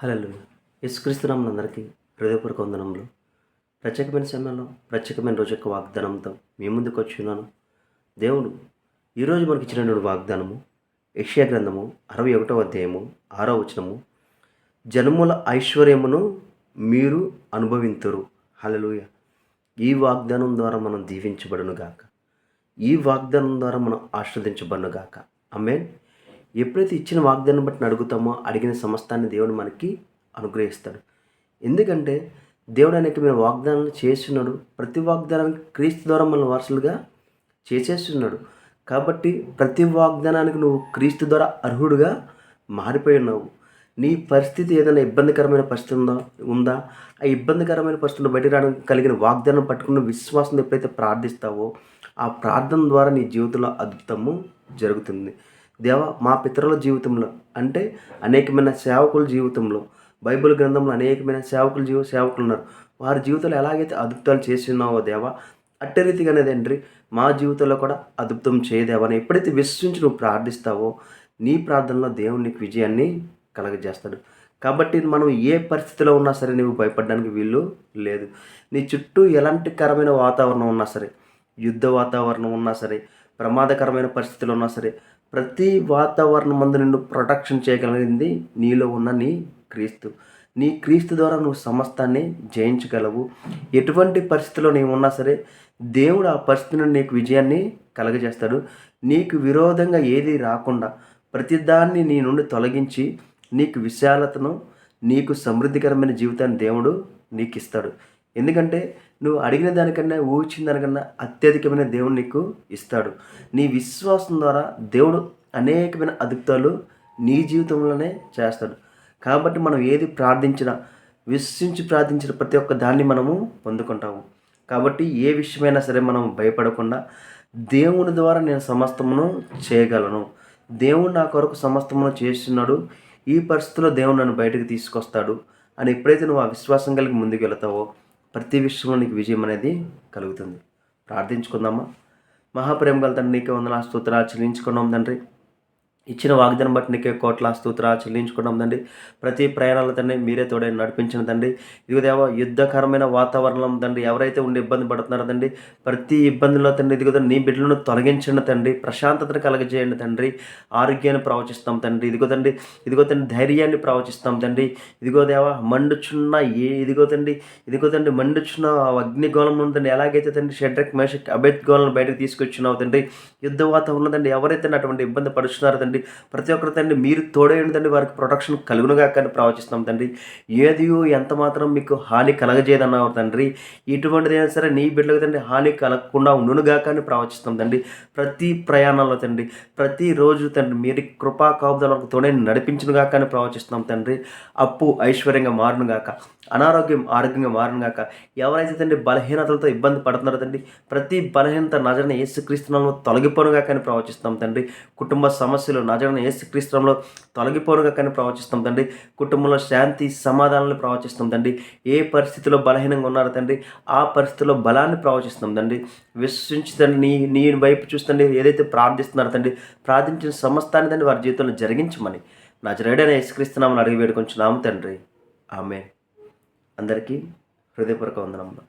హల్లెలూయా. యేసుక్రీస్తు నామమున అందరికీ హృదయపూర్వక వందనములు. ప్రత్యేకమైన సమయంలో ప్రత్యేకమైన రోజు యొక్క వాగ్దానంతో మీ ముందుకు వచ్చున్నాను. దేవుడు ఈరోజు మనకి ఇచ్చినటువంటి వాగ్దానము యెషయా గ్రంథము 61వ అధ్యాయము 6వ వచనము. జనముల ఐశ్వర్యమును మీరు అనుభవింతురు. హల్లెలూయా. ఈ వాగ్దానం ద్వారా మనం దీవించబడును గాక. ఈ వాగ్దానం ద్వారా మనం ఆశీర్వదించబడును గాక. ఆమేన్. ఎప్పుడైతే ఇచ్చిన వాగ్దానం బట్టి అడుగుతామో అడిగిన సమస్తాన్ని దేవుడు మనకి అనుగ్రహిస్తాడు. ఎందుకంటే దేవుడు అనేకమైన వాగ్దానాలు చేస్తున్నాడు. ప్రతి వాగ్దానానికి క్రీస్తు ద్వారా మన వారసులుగా చేసేస్తున్నాడు. కాబట్టి ప్రతి వాగ్దానానికి నువ్వు క్రీస్తు ద్వారా అర్హుడుగా మారిపోయి ఉన్నావు. నీ పరిస్థితి ఏదైనా ఇబ్బందికరమైన పరిస్థితి ఉందా? ఆ ఇబ్బందికరమైన పరిస్థితుల్లో బయట రావడానికి కలిగిన వాగ్దానం పట్టుకున్న విశ్వాసం ఎప్పుడైతే ప్రార్థిస్తావో ఆ ప్రార్థన ద్వారా నీ జీవితంలో అద్భుతము జరుగుతుంది. దేవా, మా పితరుల జీవితంలో అంటే అనేకమైన సేవకుల జీవితంలో బైబిల్ గ్రంథంలో అనేకమైన సేవకులు ఉన్నారు. వారి జీవితంలో ఎలాగైతే అద్భుతాలు చేస్తున్నావో దేవా, అట్టే రీతిగానే తండ్రి మా జీవితంలో కూడా అద్భుతం చేయదేవా అని ఎప్పుడైతే విశ్వసించి నువ్వు ప్రార్థిస్తావో నీ ప్రార్థనలో దేవుడు నీకు విజయాన్ని కలగజేస్తాడు. కాబట్టి మనం ఏ పరిస్థితిలో ఉన్నా సరే నువ్వు భయపడడానికి వీలు లేదు. నీ చుట్టూ ఎలాంటి కరమైన వాతావరణం ఉన్నా సరే, యుద్ధ వాతావరణం ఉన్నా సరే, ప్రమాదకరమైన పరిస్థితులు ఉన్నా సరే, ప్రతి వాతావరణం మందు నిన్ను ప్రొటెక్షన్ చేయగలిగింది నీలో ఉన్న నీ క్రీస్తు. నీ క్రీస్తు ద్వారా నువ్వు సమస్తాన్ని జయించగలవు. ఎటువంటి పరిస్థితిలో నీవు ఉన్నా సరే దేవుడు ఆ పరిస్థితి నుండి నీకు విజయాన్ని కలగజేస్తాడు. నీకు విరోధంగా ఏది రాకుండా ప్రతిదాన్ని నీ నుండి తొలగించి నీకు విశాలతను, నీకు సమృద్ధికరమైన జీవితాన్ని దేవుడు నీకు ఇస్తాడు. ఎందుకంటే నువ్వు అడిగిన దానికన్నా ఊహించిన దానికన్నా అత్యధికమైన దేవుడు నీకు ఇస్తాడు. నీ విశ్వాసం ద్వారా దేవుడు అనేకమైన అద్భుతాలు నీ జీవితంలోనే చేస్తాడు. కాబట్టి మనం ఏది ప్రార్థించినా విశ్వసించి ప్రార్థించిన ప్రతి ఒక్క దాన్ని మనము పొందుకుంటాము. కాబట్టి ఏ విషయమైనా సరే మనం భయపడకుండా దేవుని ద్వారా నేను సమస్తమును చేయగలను, దేవుడు నా కొరకు సమస్తమును చేస్తున్నాడు, ఈ పరిస్థితిలో దేవుడు నన్ను బయటకు తీసుకొస్తాడు అని ఎప్పుడైతే నువ్వు ఆ విశ్వాసం కలిగి ముందుకు వెళతావో ప్రతి విషయంలో నీకు విజయం అనేది కలుగుతుంది. ప్రార్థించుకుందామా. మహాప్రేమ గల తండ్రి, నీకే వందనాలు స్తోత్రాలు చెల్లించుకున్నాం తండ్రి. ఇచ్చిన వాగ్దానం బట్టి నీకే కోట్ల స్తోత్రాలు చెల్లించుకున్నాం తండ్రి. ప్రతి ప్రయాణాల తండ్రి మీరే తోడే నడిపించిన తండ్రి. ఇదిగో దేవా, యుద్ధకరమైన వాతావరణం తండ్రి ఎవరైతే ఉండి ఇబ్బంది పడుతున్నారో తండ్రి, ప్రతి ఇబ్బందుల్లో తండ్రి ఇదిగో నీ బిడ్డలను తొలగించండి తండ్రి. ప్రశాంతతను కలగజేయండి తండ్రి. ఆరోగ్యాన్ని ప్రవచిస్తాం తండ్రి. ఇదిగో తండ్రి ధైర్యాన్ని ప్రవచిస్తాం తండ్రి. ఇదిగో దేవా, ఇదిగో తండ్రి మండుచున్న అగ్నిగోళం ఉందండి. ఎలాగైతే తండ్రి షడ్రక్ మేషక్ అబేద్గోళం బయటకు తీసుకొచ్చినావు తండ్రి. యుద్ధ వాతావరణం తండ్రి ఎవరైతే అటువంటి ఇబ్బంది పడుతున్నారో తండ్రి, ప్రతి ఒక్కరు తండ్రి మీరు తోడేయండి తండ్రి. వారికి ప్రొటెక్షన్ కలుగునుగా కానీ ప్రవచిస్తాం తండ్రి. ఏది ఎంత మాత్రం మీకు హాని కలగజేయదన్నావు తండ్రి. ఇటువంటిదైనా సరే నీ బిడ్డలకు తండ్రి హాని కలగకుండా ఉండునుగా కానీ ప్రవచిస్తాం తండ్రి. ప్రతి ప్రయాణంలో తండ్రి ప్రతిరోజు తండ్రి మీరు కృపా కాపుదలకు తోడే నడిపించునుగా కానీ ప్రవచిస్తున్నాం తండ్రి. అప్పు ఐశ్వర్యంగా మారునుగాక, అనారోగ్యం ఆరోగ్యంగా మారునుగాక. ఎవరైతే తండ్రి బలహీనతలతో ఇబ్బంది పడుతున్నారో తండ్రి ప్రతి బలహీనత నజరైన యేసుక్రీస్తునామములో తొలగిపోనుగా కానీ ప్రవచిస్తాం తండ్రి. కుటుంబ సమస్యలు నజరైన యేసుక్రీస్తునామములో తొలగిపోనుగా కానీ ప్రవచిస్తాం తండ్రి. కుటుంబంలో శాంతి సమాధానాలు ప్రవచిస్తాం తండ్రి. ఏ పరిస్థితిలో బలహీనంగా ఉన్నారో తండ్రి ఆ పరిస్థితిలో బలాన్ని ప్రవచిస్తాం తండ్రి. విశ్వసించి తండ్రి నీ వైపు చూస్తండి ఏదైతే ప్రార్థిస్తున్నారో తండ్రి ప్రార్థించిన సమస్తాన్ని తండ్రి వారి జీవితంలో జరిగించమని నజరేయుడైన యేసుక్రీస్తునామములో అడిగి వేడుకొంచున్నాము తండ్రి. ఆమేన్. అందరికీ హృదయపూర్వక వందనములు.